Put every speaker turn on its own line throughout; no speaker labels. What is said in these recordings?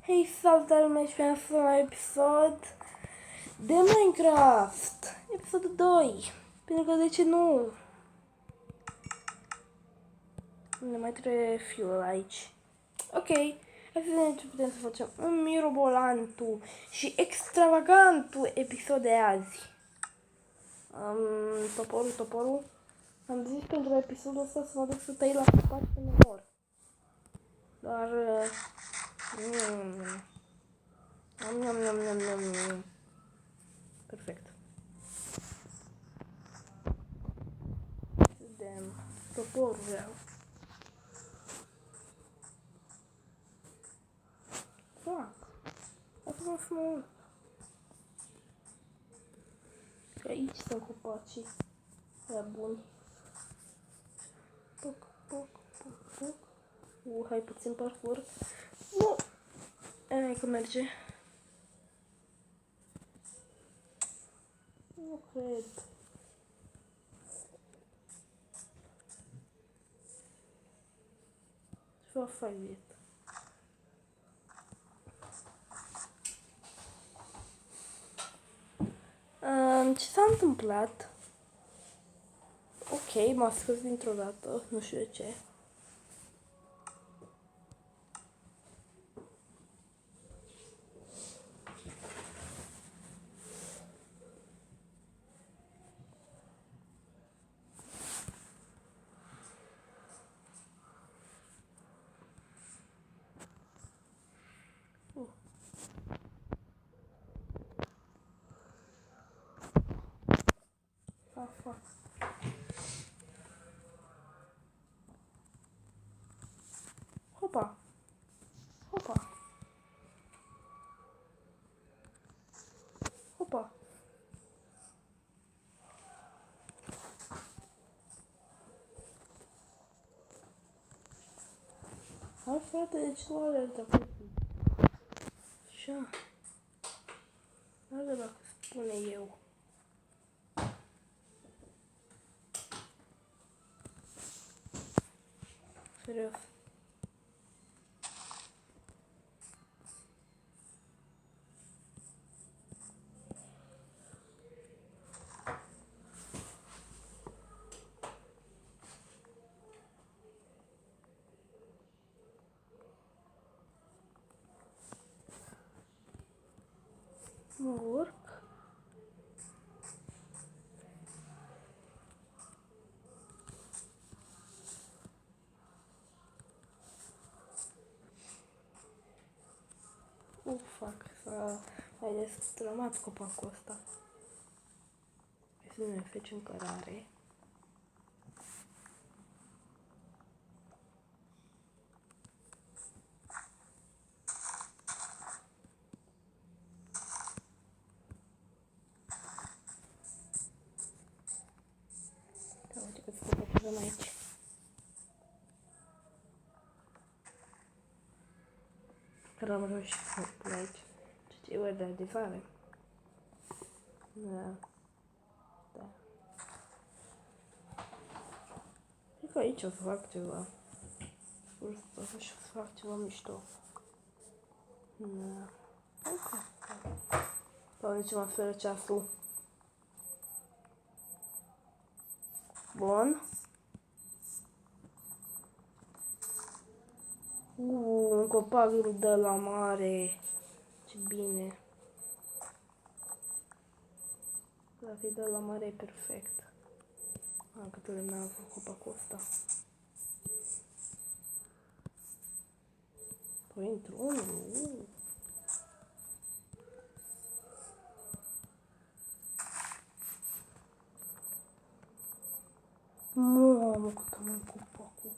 Hei, salutare lumea și bine ați la episod de Minecraft, episodul 2, pentru că de ce nu? Ne mai trebuie fuel aici. Ok, hai să vedem ce putem să facem un mirobolantul și extravagantul episod de azi. Toporul. Am zis pentru episodul ăsta să mă duc să tăi la copaci până mor. Dar... Perfect. Vedem. Toporul vreau. Fac. Acum frumos. Că aici sunt copacii. Ia bun. Puc. Hai puțin parcurs. Nu. Hai că merge. Nu cred. Ce va face? Ce s-a întâmplat? Ok, m-a scos dintr-o dată, nu știu de ce. Fac. Hopa. Hai frate, de ce nu alertă copii? Așa. Hai dacă spune eu. Serios. Nu urc. Fac să mai destrămat copacul ăsta. Hai să ne facem cărare. Da, uite că se copacăm aici. Că am reușit să pun aici. Ce e de adevare. Da. Cred că aici o să fac ceva. O să fac ceva mișto. Da. Ok. Doamne, ce mă speră ceasul. Bun. Un copac de la mare. Ce bine. Dacă e de la mare e perfect. Câtă vreme am făcut copacul ăsta. Păi intru unul. Mamă, cât am mai copacul.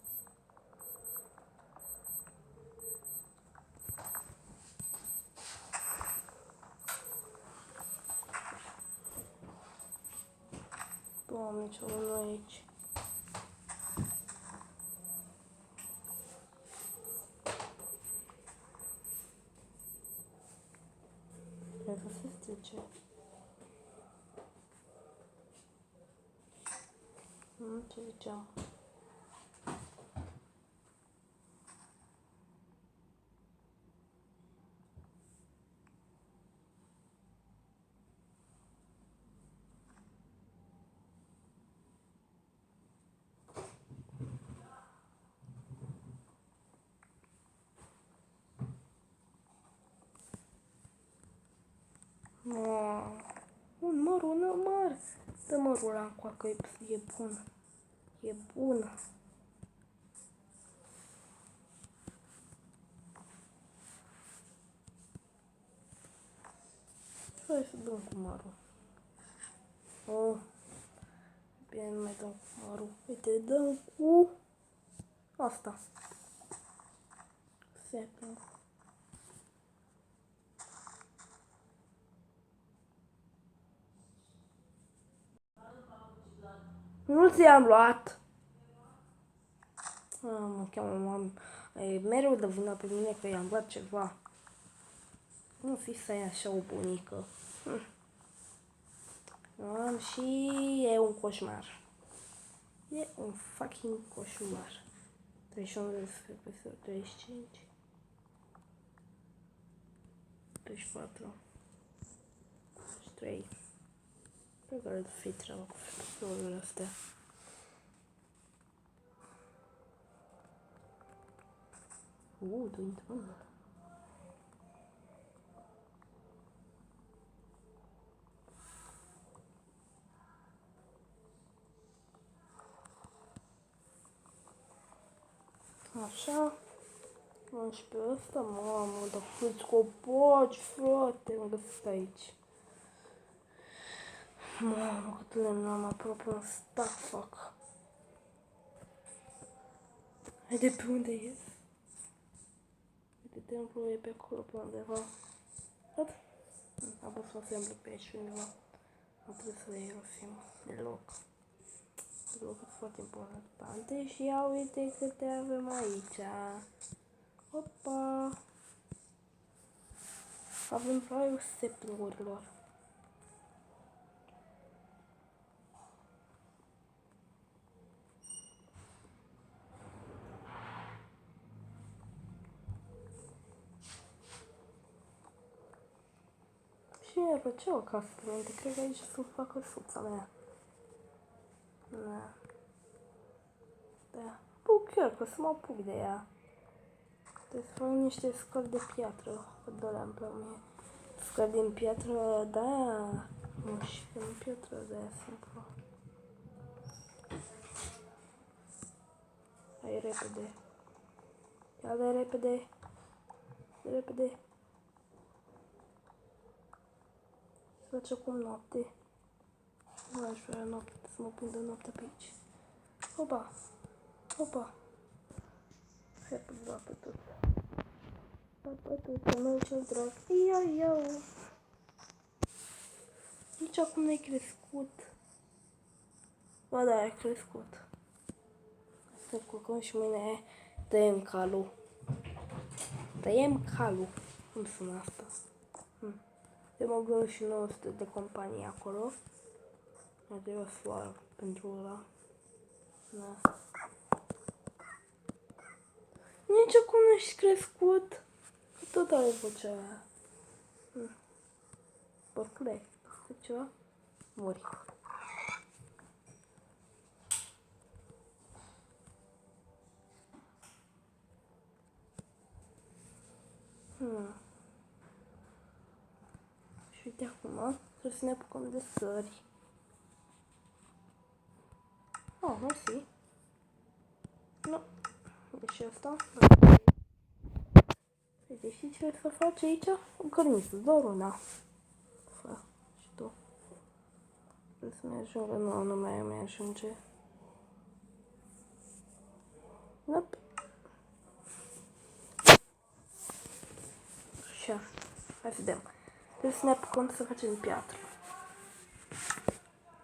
Doamne, ce avem noi aici. Trebuie să se strice. Ce ziceam? mărul, măr. Dă mărul ăla încoa, că e bun. E bun. Hai să dăm cu mărul. Oh. Bine, nu mai dăm cu mărul. Uite, dăm cu asta. Second. Nu ți-am luat. Mă cheamă mami. Mereu dă vina pe mine că i-am luat ceva. Nu fi să ai așa o bunică. Am și e un coșmar. E un fucking coșmar. 31 de 35. 34. 33. Pe care fi treaba cu lucrurile astea. Du-i într-una. Așa. 11 ăsta, mamă, dar câți copaci, frate, mă găsesc aici. Mamă, cât lemn am aproape în stack, fac. Haide, pe unde e? Uite, templul e pe acolo, pe undeva. Tot? Am pus să îmblu pe aici undeva. Nu trebuie să le irosim deloc. Deloc e foarte importante și ia uite câte avem aici. Opa! Avem raiul seplurilor. Și mi-ar plăcea o casă plăminte. Cred că aici să fac căsuța mea. Da. Da. Bă, chiar că să mă apuc de ea. Trebuie să fac niște scări de piatră. Că doar îmi plac mie. Scări din piatră, da. Nu știu, din piatră de aia simplu. Hai repede. Ia-le repede. Repede. Să faci acum noapte. Nu aș vrea noapte, să mă prindă noaptea pe aici. Opa. Opa. Hai pe doar pe tot. Pătuța meu cel drag. Ia. Nici acum n-ai crescut. Ba da, ai crescut. Să culcăm și mâine tăiem calul. Tăiem calul. Cum sună asta? Te mă gând și 900 de companii acolo. Mă trebuie floare pentru ăla. Da. Nici acum n-ai crescut. Tot are vocea aia. Porcule, este ceva? Mori. Și uite acum, trebuie să ne apucăm de sări. Oh, mersi. Nu. Deci asta. Uite, și ce să faci aici? O cărniță, doar una. Fă, și tu. Trebuie să ne ajungă, nu mai ajunge. Nope. Așa, hai să vedem. Trebuie să ne apucăm să facem piatră.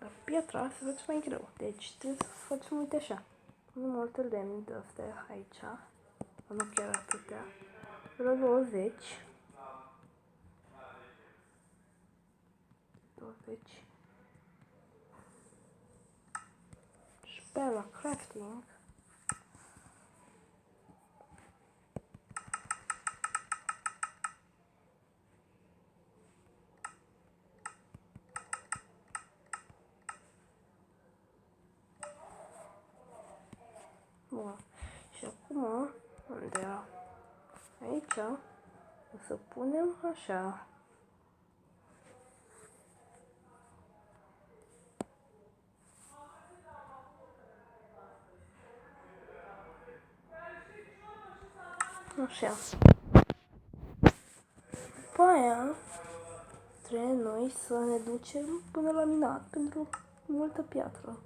Dar piatra se face mai greu, deci trebuie să facem, uite așa. Nu multe lemn de astea aici, nu chiar atâtea. Vreo 20. 20. Și pe la crafting. Bun. Și acum, unde era? Aici o să punem așa. Așa. După aia trebuie noi să ne ducem până la minat pentru multă piatră.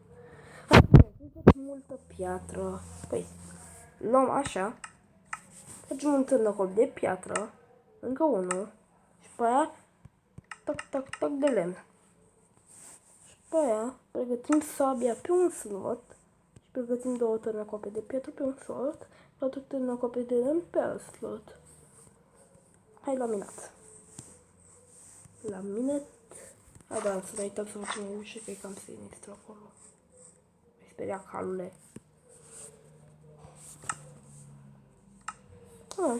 Multă piatră. Păi, luăm așa. Facem un târnăcop de piatră. Încă unul. Și pe aia tac, tac, tac de lemn. Și pe aia pregătim sabia pe un slot. Și pregătim două târnăcope de piatră pe un slot. Patru târnăcope de lemn pe alt slot. Hai la minat. La minat. A, da, să ne uităm să facem o ușă, că e cam sinistru acolo. Mi speria calule.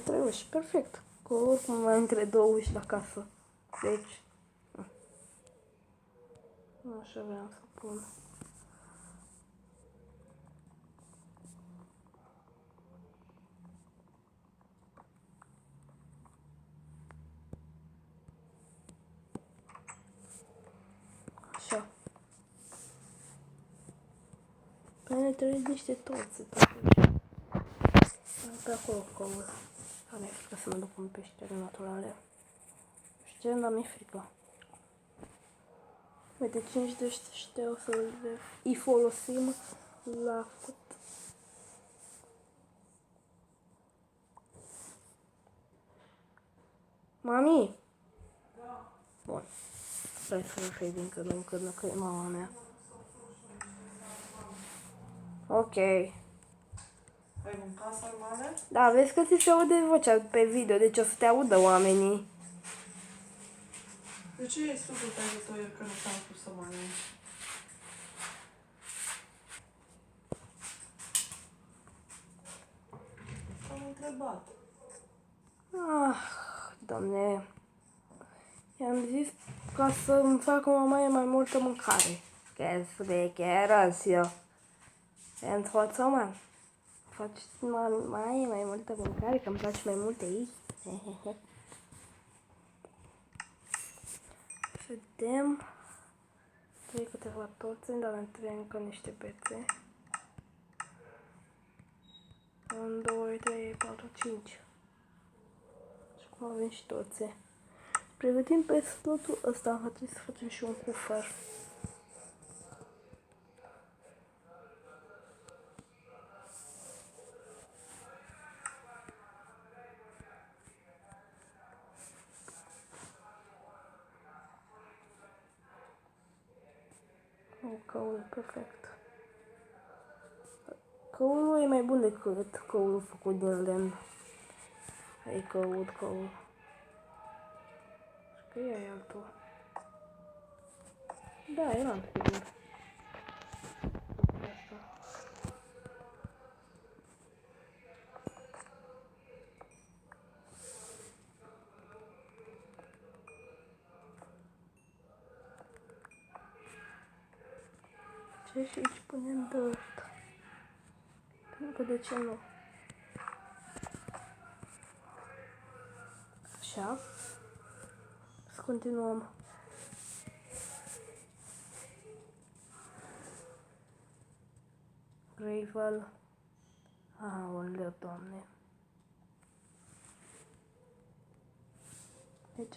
Trei uși, perfect. Cu oricum mai între două uși la casă. Deci, așa vreau să pun. Așa. Pe ne trebuie niște torțe, totuși. Pe acolo căut. Mi-e frică să mă duc în peștere naturale. Știu, dar mi-e frică. Uite, 5 de ăștia o să îi folosim la fut. Mami? Da. Bun. Vrei să mă fie din când în când, că e mama mea. Ok.
Ai mâncat sarmale?
Da, vezi că ți se aude vocea pe video, deci o să te audă oamenii.
De ce e suflet ajutor că nu s-am pus să mănânci? Am întrebat.
Ah, doamne. I-am zis ca să îmi facă mamaie mai multă mâncare. Că șmecheră eu. Pentru o man. Faci mamaie mai multă mâncare, că îmi place mai multe ei. Vedem. Trebuie câteva torțe, dar îmi trebuie încă niște bețe. 1, 2, 3, 4, 5. Și acum avem și torțe. Pregătim pe slotul ăsta, trebuie să facem și un cufăr. Căul, perfect. Căulul e mai bun decât căulul făcut din lemn. Hai căul. Și că e altul. Da, eram sigur. Ce și aici punem de ăsta. Pentru că de ce nu? Așa. Să continuăm. Gravel. Aoleu, doamne. Deci,